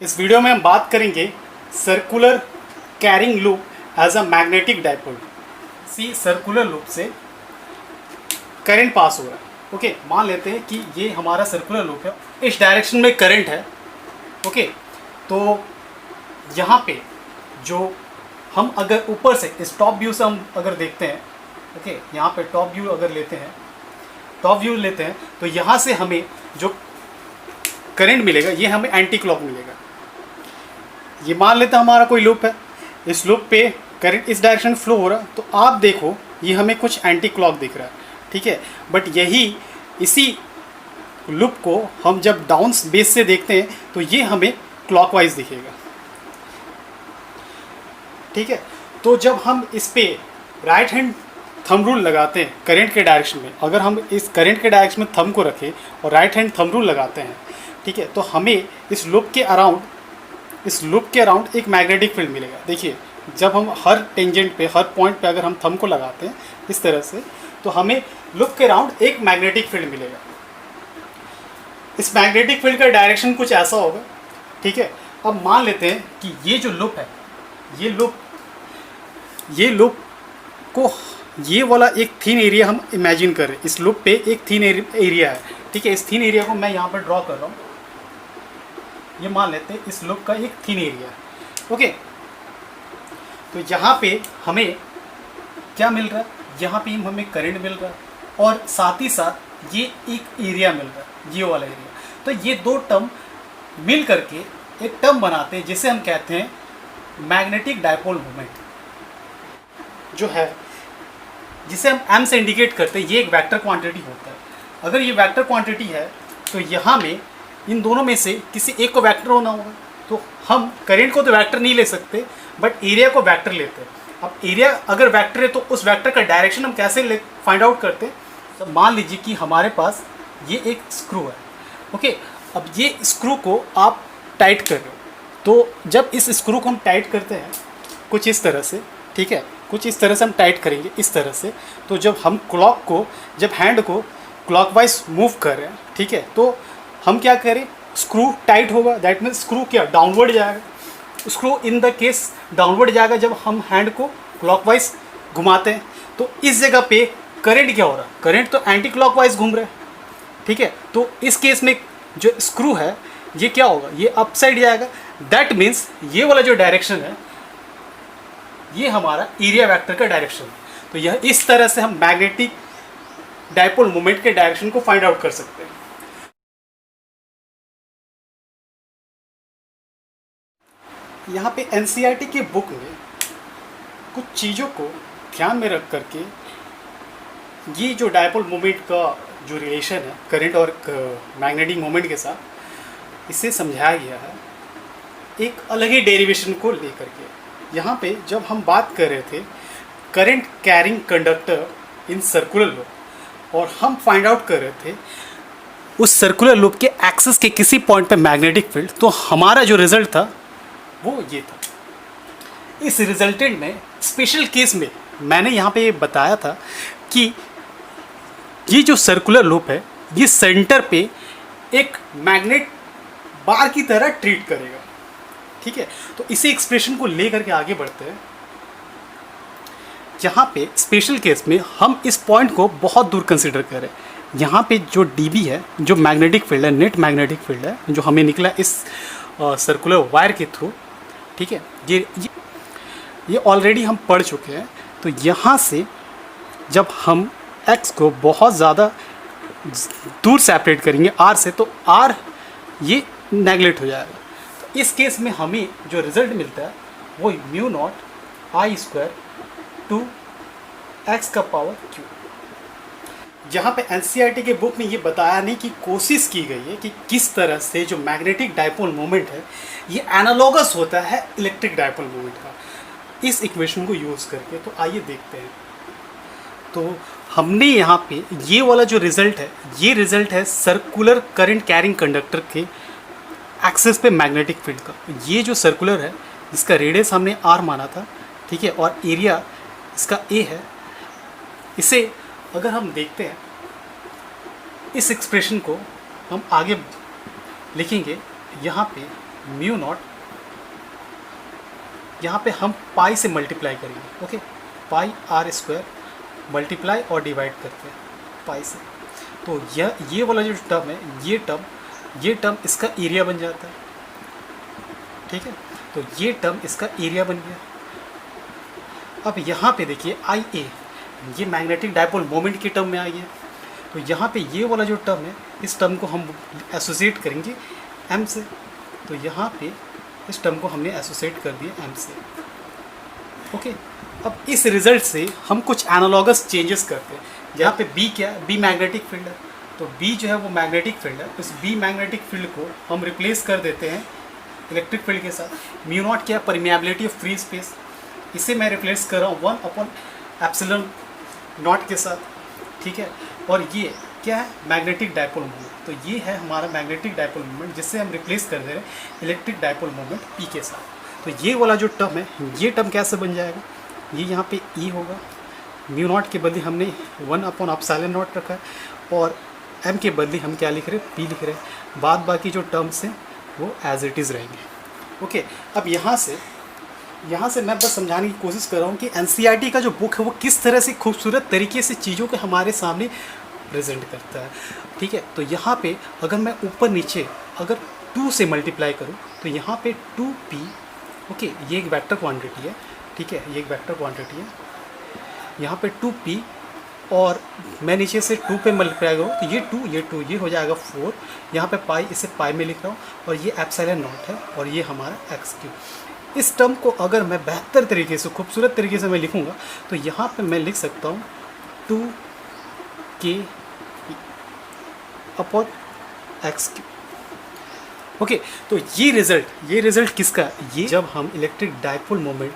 इस वीडियो में हम बात करेंगे circular carrying loop as a magnetic dipole. सी सर्कुलर लूप से करंट पास हो रहा है। ओके, मान लेते हैं कि ये हमारा सर्कुलर लूप है, इस डायरेक्शन में करंट है। ओके, तो यहाँ पे जो हम अगर ऊपर से इस टॉप व्यू से हम अगर देखते हैं, ओके, यहाँ पे टॉप व्यू अगर लेते हैं तो यहाँ से हमें जो करंट मिलेगा ये हमें एंटी क्लॉक मिलेगा। ये मान लेते हैं हमारा कोई लूप है, इस लूप पे करंट इस डायरेक्शन फ्लो हो रहा, तो आप देखो ये हमें कुछ एंटी क्लॉक दिख रहा है, ठीक है। बट इसी लूप को हम जब डाउन बेस से देखते हैं तो ये हमें क्लॉकवाइज दिखेगा, ठीक है। तो जब हम इस पे राइट हैंड थंब रूल लगाते हैं करंट के डायरेक्शन में, अगर हम इस करंट के डायरेक्शन में थंब को रखें और राइट हैंड थंब रूल लगाते हैं, ठीक है, तो हमें इस लूप के अराउंड एक मैग्नेटिक फील्ड मिलेगा। देखिए, जब हम हर टेंजेंट पे, हर पॉइंट पे अगर हम थंब को लगाते हैं इस तरह से, तो हमें लूप के अराउंड एक मैग्नेटिक फील्ड मिलेगा। इस मैग्नेटिक फील्ड का डायरेक्शन कुछ ऐसा होगा, ठीक है। अब मान लेते हैं कि ये जो लूप है, ये लूप को ये वाला एक थिन एरिया हम इमेजिन कर रहे हैं। इस लूप पे एक थिन एरिया है, ठीक है। इस थिन एरिया को मैं यहाँ पर ड्रॉ कर रहा हूँ। ये मान लेते हैं इस लूप का एक थिन एरिया है, ओके। तो यहाँ पे हमें क्या मिल रहा है, यहाँ पे हमें करंट मिल रहा है और साथ ही साथ ये एक एरिया मिल रहा है, ये वाला एरिया। तो ये दो टर्म मिल करके एक टर्म बनाते हैं जिसे हम कहते हैं मैग्नेटिक डाइपोल मोमेंट, जो है जिसे हम m से इंडिकेट करते हैं। ये एक वेक्टर क्वांटिटी होता है। अगर ये वेक्टर क्वांटिटी है तो यहाँ में इन दोनों में से किसी एक को वेक्टर होना होगा। तो हम करंट को तो वेक्टर नहीं ले सकते, बट एरिया को वेक्टर लेते हैं। अब एरिया अगर वेक्टर है तो उस वेक्टर का डायरेक्शन हम कैसे फाइंड आउट करते हैं। तो मान लीजिए कि हमारे पास ये एक स्क्रू है, ओके। अब ये स्क्रू को आप टाइट कर रहे हो, तो जब इस स्क्रू को हम टाइट करते हैं कुछ इस तरह से, ठीक है, कुछ इस तरह से हम टाइट करेंगे, इस तरह से। तो जब हम जब हैंड को क्लॉकवाइज मूव कर रहे हैं, ठीक है, तो हम क्या करें, स्क्रू टाइट होगा, दैट मीन्स स्क्रू क्या डाउनवर्ड जाएगा। Screw in the case downward जाएगा जब हम हैंड को क्लॉकवाइज घुमाते हैं। तो इस जगह पे करंट क्या हो रहा है, करंट तो एंटी क्लॉकवाइज घूम रहा है, ठीक है। तो इस केस में जो स्क्रू है ये क्या होगा, ये अप साइड जाएगा। दैट मीन्स ये वाला जो डायरेक्शन है ये हमारा एरिया वेक्टर का डायरेक्शन है। तो यह इस तरह से हम मैग्नेटिक डाइपोल मोमेंट के डायरेक्शन को फाइंड आउट कर सकते हैं। यहाँ पे एनसीईआरटी की बुक में कुछ चीज़ों को ध्यान में रख करके ये जो डाइपोल मोमेंट का जो रिलेशन है करंट और मैग्नेटिक मोमेंट के साथ, इसे समझाया गया है एक अलग ही डेरिवेशन को लेकर के। यहाँ पे जब हम बात कर रहे थे current carrying conductor in circular loop, और हम फाइंड आउट कर रहे थे उस सर्कुलर लूप के एक्सिस के किसी पॉइंट पे मैग्नेटिक फील्ड, तो हमारा जो रिजल्ट था वो ये था। इस रिजल्टेंट में स्पेशल केस में मैंने यहाँ पे ये बताया था कि ये जो सर्कुलर लूप है ये सेंटर पे एक मैग्नेट बार की तरह ट्रीट करेगा, ठीक है। तो इसी एक्सप्रेशन को लेकर के आगे बढ़ते हैं। यहाँ पे स्पेशल केस में हम इस पॉइंट को बहुत दूर कंसिडर करें। यहाँ पे जो dB है, जो मैग्नेटिक फील्ड है, नेट मैग्नेटिक फील्ड है जो हमें निकला इस सर्कुलर वायर के थ्रू, ठीक है, ये ऑलरेडी हम पढ़ चुके हैं। तो यहाँ से जब हम x को बहुत ज़्यादा दूर सेपरेट करेंगे r से, तो r ये नेगलेक्ट हो जाएगा। तो इस केस में हमें जो रिज़ल्ट मिलता है वो mu naught I square to x का पावर q। यहाँ पे एनसीईआरटी के बुक में ये बताया नहीं कि कोशिश की गई है कि किस तरह से जो मैग्नेटिक डाइपोल मोमेंट है ये एनालॉगस होता है इलेक्ट्रिक डाइपोल मोमेंट का, इस इक्वेशन को यूज़ करके। तो आइए देखते हैं। तो हमने यहाँ पे ये वाला जो रिज़ल्ट है, ये रिज़ल्ट है सर्कुलर करंट कैरिंग कंडक्टर के एक्सिस पे मैग्नेटिक फील्ड का। ये जो सर्कुलर है इसका रेडियस हमने r माना था, ठीक है, और एरिया इसका a है। इसे अगर हम देखते हैं, इस एक्सप्रेशन को हम आगे लिखेंगे। यहाँ पे म्यू नॉट, यहाँ पे हम पाई से मल्टीप्लाई करेंगे, okay, pi r square multiply और डिवाइड करते हैं पाई से। तो ये वाला जो टर्म है, ये टर्म इसका एरिया बन जाता है, ठीक है। तो ये टर्म इसका एरिया बन गया। अब यहाँ पे देखिए आई ए, ये मैग्नेटिक डायपोल मोमेंट की टर्म में आ गया। तो यहाँ पे ये वाला जो टर्म है, इस टर्म को हम एसोसिएट करेंगे एम से। तो यहाँ पे इस टर्म को हमने एसोसिएट कर दिया एम से, ओके। अब इस रिजल्ट से हम कुछ एनालॉगस चेंजेस करते हैं। यहाँ पे बी क्या है, बी मैग्नेटिक फील्ड है। तो बी जो है वो मैग्नेटिक फील्ड है, तो इस बी मैग्नेटिक फील्ड को हम रिप्लेस कर देते हैं इलेक्ट्रिक फील्ड के साथ। म्यू नॉट क्या है, परमिएबिलिटी ऑफ फ्री स्पेस, इसे मैं रिप्लेस कर रहा हूँ 1/एप्सिलॉन नॉट के साथ, ठीक है। और ये क्या है, मैग्नेटिक डायपोल मोमेंट। तो ये है हमारा मैग्नेटिक डायपोल मोमेंट, जिससे हम रिप्लेस कर दे रहे हैं इलेक्ट्रिक डायपोल मोमेंट पी के साथ। तो ये वाला जो टर्म है, ये टर्म कैसे बन जाएगा, ये यहाँ पे ई होगा, म्यू नॉट के बदले हमने 1/एप्सिलॉन नॉट रखा है, और एम के बदले हम क्या लिख रहे हैं, पी लिख रहे हैं। बाद बाकी जो टर्म्स हैं वो एज इट इज़ रहेंगे, ओके। अब यहाँ से मैं बस समझाने की कोशिश कर रहा हूँ कि एनसीईआरटी का जो बुक है वो किस तरह से खूबसूरत तरीके से चीज़ों को हमारे सामने प्रेजेंट करता है, ठीक है। तो यहाँ पे अगर मैं ऊपर नीचे अगर 2 से मल्टीप्लाई करूँ तो यहाँ पे 2p, ओके, ये एक वेक्टर क्वांटिटी है, ठीक है, ये एक वेक्टर क्वांटिटी है। यहाँ पे 2p और मैं नीचे से 2 पे मल्टीप्लाई करूँ तो ये 2 ये हो जाएगा 4। यहाँ पे पाई, इसे पाई में लिख रहा हूँ, और ये एप्सिलॉन नॉट है, और ये हमारा x3। इस टर्म को अगर मैं बेहतर तरीके से, खूबसूरत तरीके से मैं लिखूँगा तो यहाँ पे मैं लिख सकता हूँ 2k अपॉन x3, ओके। तो ये रिज़ल्ट किसका, ये जब हम इलेक्ट्रिक डायपोल मोमेंट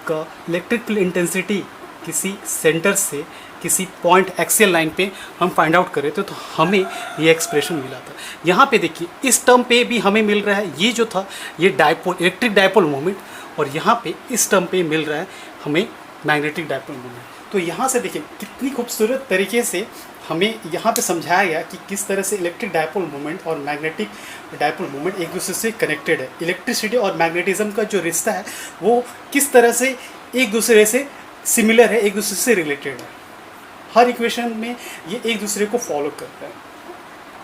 का इलेक्ट्रिकल इंटेंसिटी किसी सेंटर से किसी पॉइंट एक्सियल लाइन पे हम फाइंड आउट करें तो हमें ये एक्सप्रेशन मिला था। यहाँ पे देखिए इस टर्म पे भी हमें मिल रहा है, ये जो था ये डायपोल, इलेक्ट्रिक डायपोल मोमेंट, और यहाँ पे इस टर्म पे मिल रहा है हमें मैग्नेटिक डायपोल मोमेंट। तो यहाँ से देखिए कितनी खूबसूरत तरीके से हमें यहाँ पे समझाया गया कि किस तरह से इलेक्ट्रिक डायपोल मोमेंट और मैग्नेटिक डायपोल मोमेंट एक दूसरे से कनेक्टेड है। इलेक्ट्रिसिटी और मैग्नेटिज्म का जो रिश्ता है वो किस तरह से एक दूसरे से सिमिलर है, एक दूसरे से रिलेटेड है। हर इक्वेशन में ये एक दूसरे को फॉलो करता है।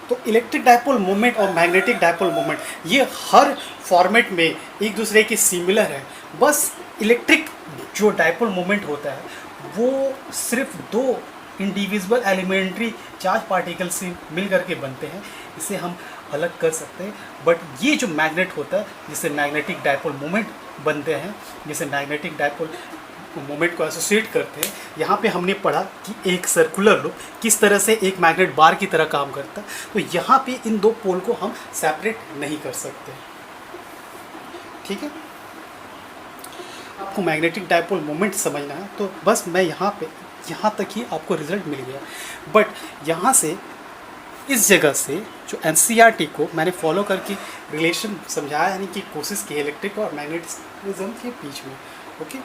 तो इलेक्ट्रिक डायपोल मोमेंट और मैग्नेटिक डायपोल मोमेंट ये हर फॉर्मेट में एक दूसरे के सिमिलर है। बस इलेक्ट्रिक जो डायपोल मोमेंट होता है वो सिर्फ 2 इंडिविजुअल एलिमेंट्री चार्ज पार्टिकल से मिल करके बनते हैं, इसे हम अलग कर सकते हैं। बट ये जो मैग्नेट होता है जिससे मैग्नेटिक डायपोल मोमेंट बनते हैं, जिसे मैग्नेटिक डायपोल मोमेंट को एसोसिएट करते हैं, यहाँ पे हमने पढ़ा कि एक सर्कुलर लूप किस तरह से एक मैग्नेट बार की तरह काम करता है। तो यहाँ पे इन 2 पोल को हम सेपरेट नहीं कर सकते, ठीक है। आपको मैग्नेटिक डायपोल मोमेंट समझना है तो बस मैं यहाँ तक ही आपको रिजल्ट मिल गया। बट यहाँ से इस जगह से जो एनसीईआरटी को मैंने फॉलो करके रिलेशन समझाया, यानी कि कोशिश की इलेक्ट्रिक और मैग्नेटिज्म के बीच में, ओके।